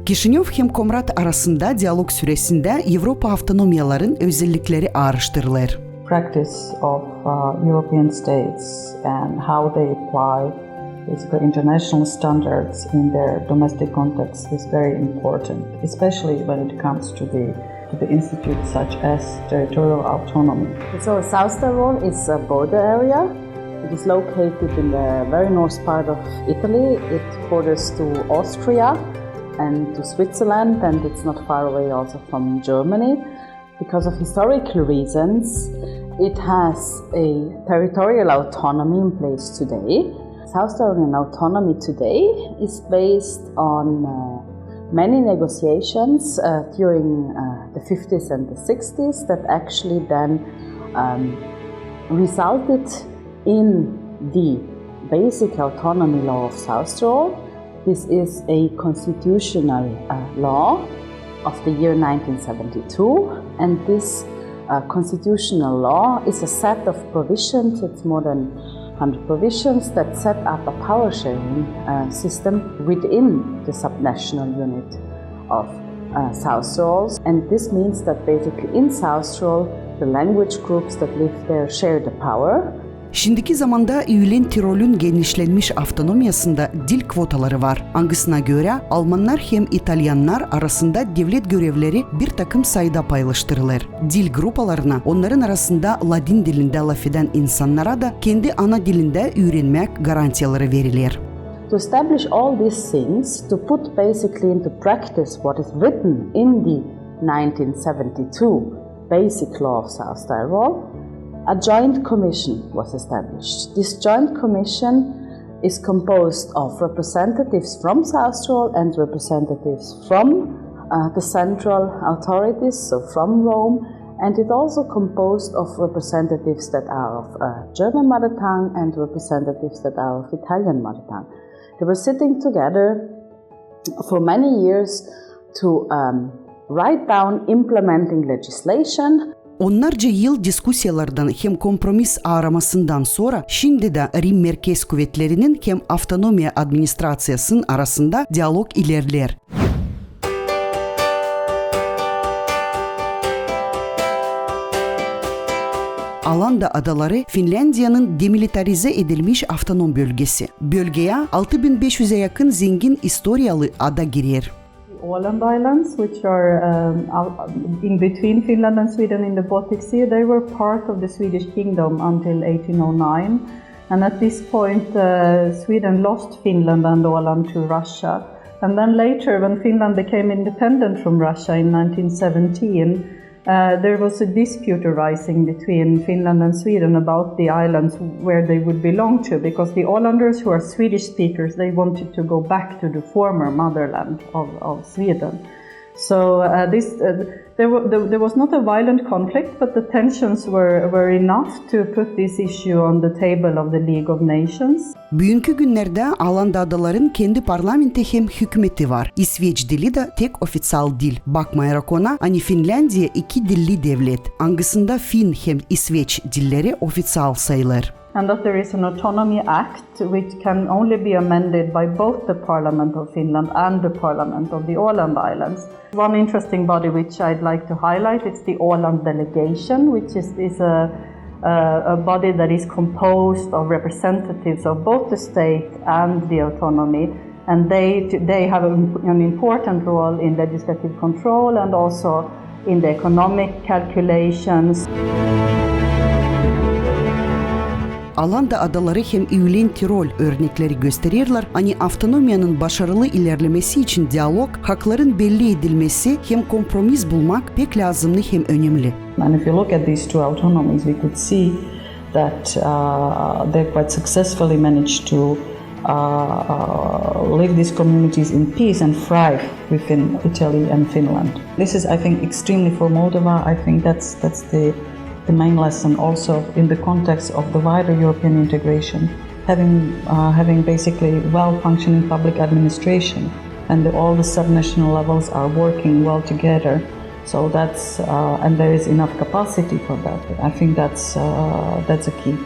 Kişinyov hem Komrat arasında diyalog süresinde Avrupa avtonomiyaların özellikleri ayrıştırılır. Practice of European states and how they apply basically international standards in their domestic context is very important, especially when it comes to the institutes such as territorial autonomy. So South Tyrol is a border area. It is located in the very north part of Italy. It borders to Austria and to Switzerland, and it's not far away also from Germany. Because of historical reasons, it has a territorial autonomy in place today. South Tyrolean autonomy today is based on many negotiations during the 50s and the 60s that actually then resulted in the basic autonomy law of South Tyrol. This is a constitutional law of the year 1972, and this constitutional law is a set of provisions. It's more than 100 provisions that set up a power sharing system within the subnational unit of South Tyrol. And this means that basically in South Tyrol, the language groups that live there share the power. Şimdiki zamanda Üyelen Tirol'ün genişlenmiş avtonomiyasında dil kvotaları var. Angısına göre Almanlar hem İtalyanlar arasında devlet görevleri bir takım sayıda paylaştırılır. Dil grupalarına onların arasında Ladin dilinde laf eden insanlara da kendi ana dilinde öğrenmek garantiyaları verilir. To establish all these things, to put basically into practice what is written in the 1972 Basic Law of South Tyrol, a joint commission was established. This joint commission is composed of representatives from South Tyrol and representatives from the central authorities, so from Rome, and it also composed of representatives that are of German mother tongue and representatives that are of Italian mother tongue. They were sitting together for many years to write down implementing legislation. Onlarca yıl diskusyalardan hem kompromis aramasından sonra şimdi de Rim Merkez Kuvvetleri'nin hem Avtonomiya Administrasyası'nın arasında diyalog ilerler. Alanda Adaları Finlandiya'nın demilitarize edilmiş avtonom bölgesi. Bölgeye 6500'e yakın zengin historiyalı ada girer. Åland Islands, which are in between Finland and Sweden in the Baltic Sea, they were part of the Swedish kingdom until 1809. And at this point, Sweden lost Finland and Åland to Russia. And then later, when Finland became independent from Russia in 1917, there was a dispute arising between Finland and Sweden about the islands where they would belong to, because the Ålanders, who are Swedish speakers, they wanted to go back to the former motherland of Sweden. So there was not a violent conflict, but the tensions were enough to put this issue on the table of the League of Nations. Bugünkü günlerde Alanda Adaların kendi parlamenti hem hükümeti var. İsveç dili de tek ofisal dil. Bakmayarak ona, hani Finlandiya iki dilli devlet. Angısında Fin hem İsveç dilleri ofisal sayılır. And that there is an Autonomy Act which can only be amended by both the Parliament of Finland and the Parliament of the Åland Islands. One interesting body which I'd like to highlight, it's the Åland Delegation, which is a body that is composed of representatives of both the state and the autonomy, and they have an important role in legislative control and also in the economic calculations. Alanda Adaları hem Üyelen Tirol örnekleri gösterirler. Hani avtonomiyanın başarılı ilerlemesi için diyalog, hakların belli edilmesi hem kompromis bulmak pek lazımlı hem önemli. And if you look at these two autonomies, we could see that they quite successfully managed to live these communities in peace and thrive within Italy and Finland. This is, I think, extremely for Moldova. I think that's the main lesson also in the context of the wider European integration, having basically well-functioning public administration, and all the subnational levels are working well together. So that's and there is enough capacity for that. I think that's a key.